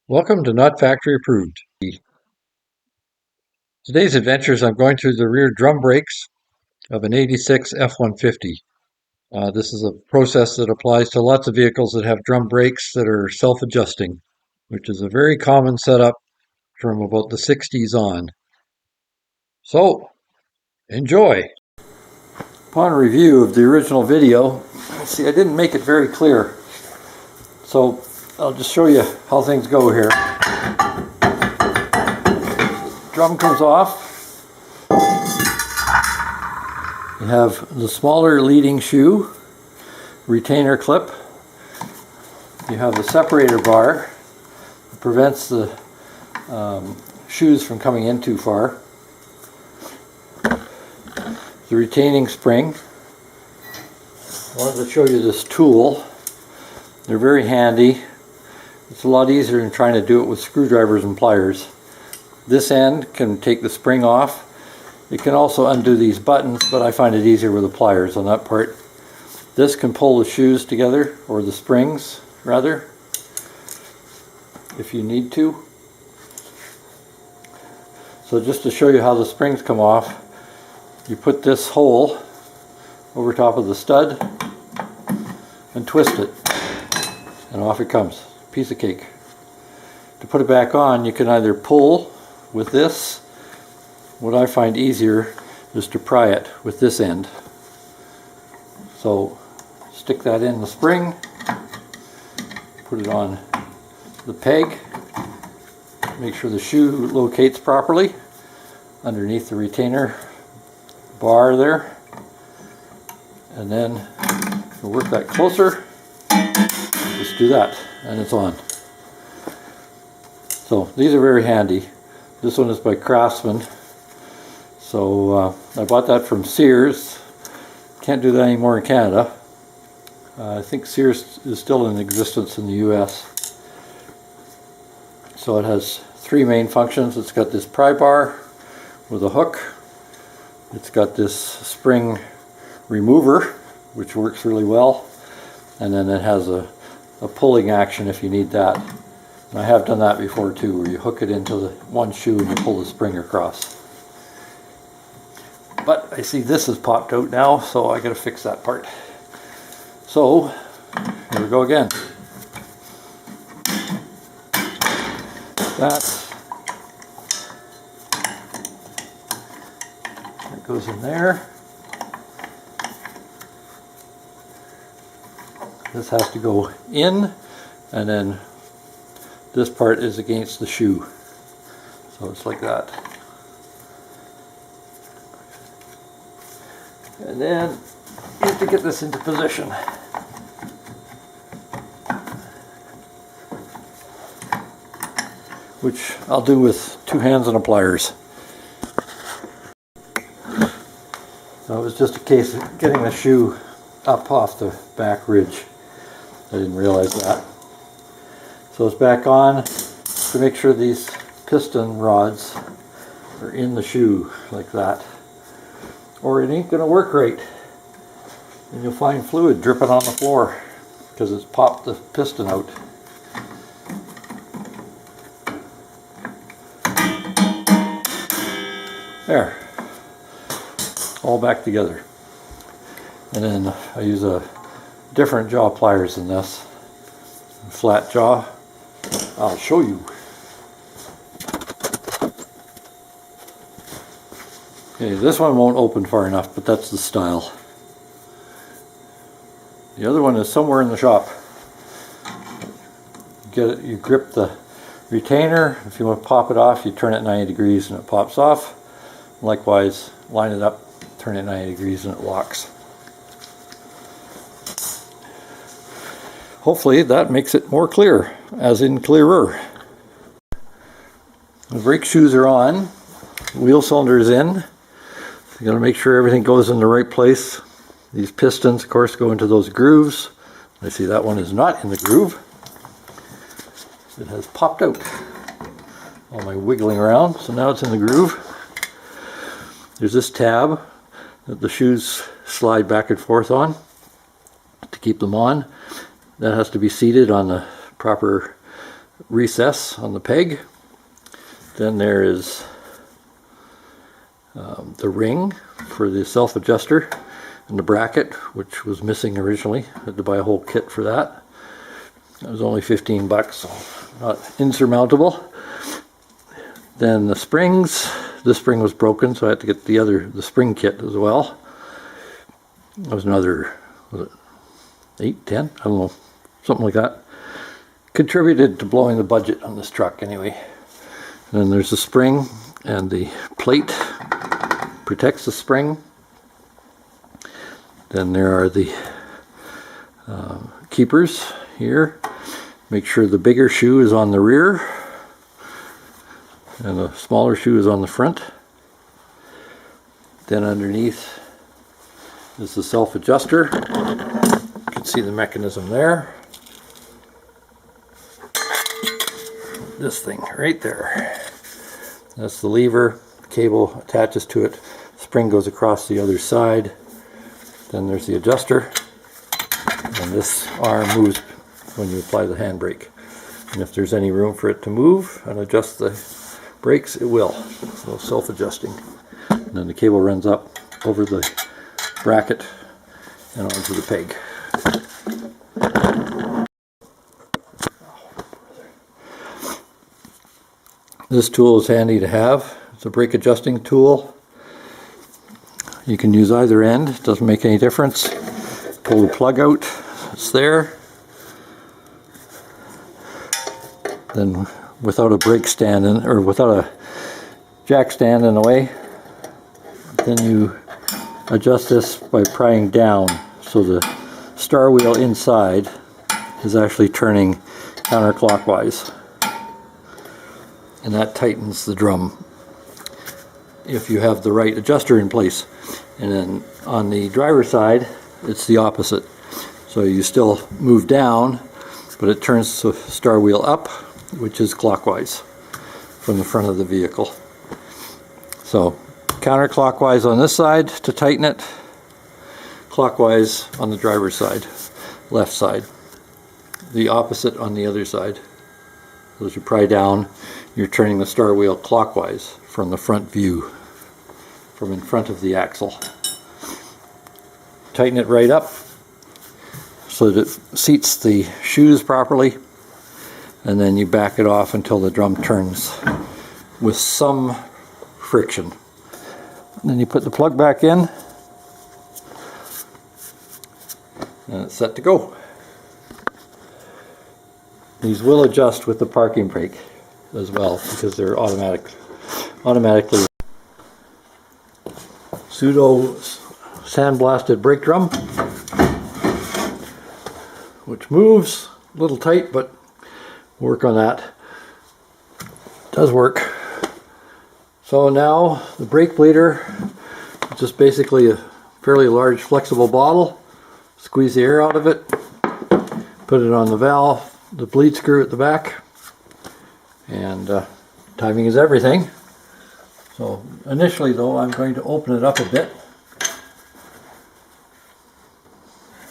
Welcome to Not Factory Approved. Today's adventures, I'm going through the rear drum brakes of an 86 F150. This is a process that applies to lots of vehicles that have drum brakes that are self-adjusting, which is a very common setup from about the 60s on. So, enjoy! Upon review of the original video, see, I didn't make it very clear. So, I'll just show you how things go here. Drum comes off. You have the smaller leading shoe, retainer clip. You have the separator bar that prevents the shoes from coming in too far. The retaining spring. I wanted to show you this tool. They're very handy. It's a lot easier than trying to do it with screwdrivers and pliers. This end can take the spring off. It can also undo these buttons, but I find it easier with the pliers on that part. This can pull the shoes together, or the springs rather, if you need to. So just to show you how the springs come off, you put this hole over top of the stud and twist it, and off it comes. Piece of cake. To put it back on, you can either pull with this. What I find easier is to pry it with this end. So stick that in the spring, put it on the peg, make sure the shoe locates properly underneath the retainer bar there, and then we'll work that closer. Just do that and it's on. So these are very handy. This one is by Craftsman. So I bought that from Sears. Can't do that anymore in Canada. I think Sears is still in existence in the US. So it has three main functions. It's got this pry bar with a hook. It's got this spring remover, which works really well. And then it has a pulling action if you need that. And I have done that before too, where you hook it into the one shoe and you pull the spring across. But I see this has popped out now, so I gotta fix that part. So, here we go again. That goes in there. This has to go in, and then this part is against the shoe. So it's like that. And then you have to get this into position. Which I'll do with two hands and a pliers. So it was just a case of getting the shoe up off the back ridge. I didn't realize that. So it's back on to make sure these piston rods are in the shoe like that, or it ain't gonna work right, and you'll find fluid dripping on the floor because it's popped the piston out. There, all back together. And then I use a different jaw pliers than this, flat jaw. I'll show you. Okay, this one won't open far enough, but that's the style. The other one is somewhere in the shop. Get it, you grip the retainer. If you want to pop it off, you turn it 90 degrees and it pops off. Likewise, line it up, turn it 90 degrees and it locks. Hopefully that makes it more clear, as in clearer. The brake shoes are on, wheel cylinder is in. You got to make sure everything goes in the right place. These pistons, of course, go into those grooves. I see that one is not in the groove. It has popped out. All my wiggling around, so now it's in the groove. There's this tab that the shoes slide back and forth on to keep them on. That has to be seated on the proper recess on the peg. Then there is the ring for the self-adjuster and the bracket, which was missing originally. I had to buy a whole kit for that. It was only 15 bucks, so not insurmountable. Then the springs. This spring was broken, so I had to get the spring kit as well. That was another, was it 8, 10? I don't know, something like that. Contributed to blowing the budget on this truck anyway. And then there's the spring, and the plate protects the spring. Then there are the keepers here. Make sure the bigger shoe is on the rear and the smaller shoe is on the front. Then underneath is the self-adjuster. You can see the mechanism there. This thing right there. That's the lever. The cable attaches to it. Spring goes across the other side. Then there's the adjuster. And this arm moves when you apply the handbrake. And if there's any room for it to move and adjust the brakes, it will. So self-adjusting. And then the cable runs up over the bracket and onto the peg. This tool is handy to have. It's a brake adjusting tool. You can use either end, it doesn't make any difference. Pull the plug out, it's there. Then without a brake stand in, or without a jack stand in the way, then you adjust this by prying down, so the star wheel inside is actually turning counterclockwise, and that tightens the drum if you have the right adjuster in place. And then on the driver's side it's the opposite, so you still move down but it turns the star wheel up, which is clockwise from the front of the vehicle. So counterclockwise on this side to tighten it, clockwise on the driver's side, left side, the opposite on the other side. So as you pry down, you're turning the star wheel clockwise from the front view, from in front of the axle. Tighten it right up so that it seats the shoes properly, and then you back it off until the drum turns with some friction. And then you put the plug back in and it's set to go. These will adjust with the parking brake as well, because they're automatically pseudo sandblasted brake drum, which moves a little tight, but we'll work on that. It does work. So now the brake bleeder is just basically a fairly large flexible bottle. Squeeze the air out of it, put it on the valve, the bleed screw at the back, and timing is everything. So initially though, I'm going to open it up a bit.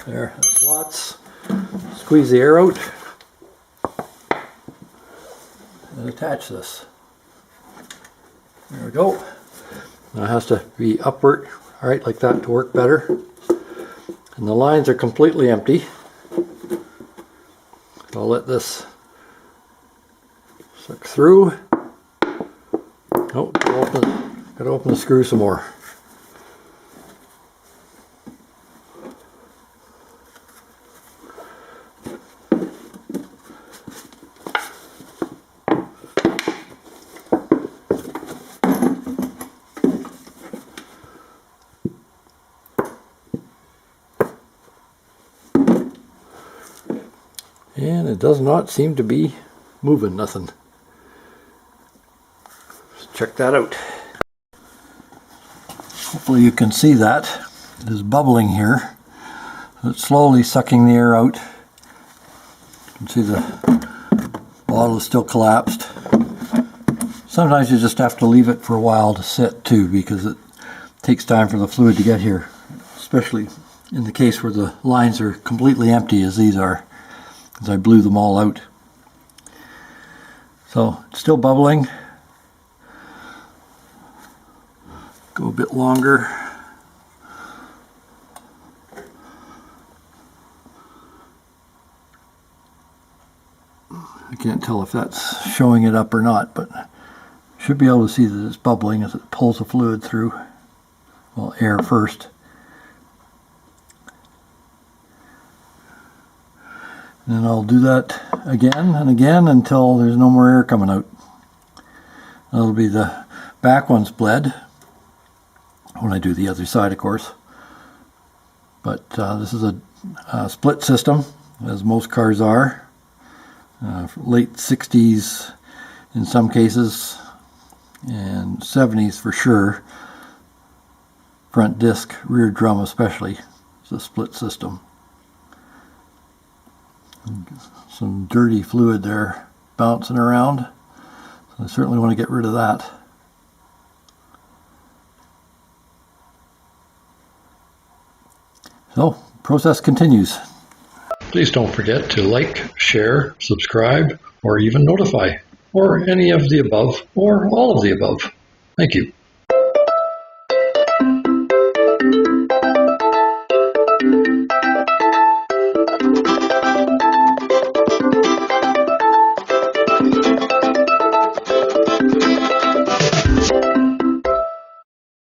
There, that's lots. Squeeze the air out and attach this. There we go. Now it has to be upward, all right, like that to work better. And the lines are completely empty. So I'll let this suck through. Oh, gotta open the screw some more. And it does not seem to be moving nothing. Let's check that out. Hopefully you can see that. It is bubbling here. It's slowly sucking the air out. You can see the bottle is still collapsed. Sometimes you just have to leave it for a while to sit too, because it takes time for the fluid to get here, especially in the case where the lines are completely empty as these are, as I blew them all out. So it's still bubbling. Go a bit longer. I can't tell if that's showing it up or not, but should be able to see that it's bubbling as it pulls the fluid through. Well, air first. And then I'll do that again and again until there's no more air coming out. That'll be the back one's bled when I do the other side, of course. But this is a split system, as most cars are. Late 60s in some cases, and 70s for sure. Front disc, rear drum especially, is a split system. Some dirty fluid there bouncing around. So I certainly want to get rid of that. So, process continues. Please don't forget to like, share, subscribe, or even notify, or any of the above, or all of the above. Thank you.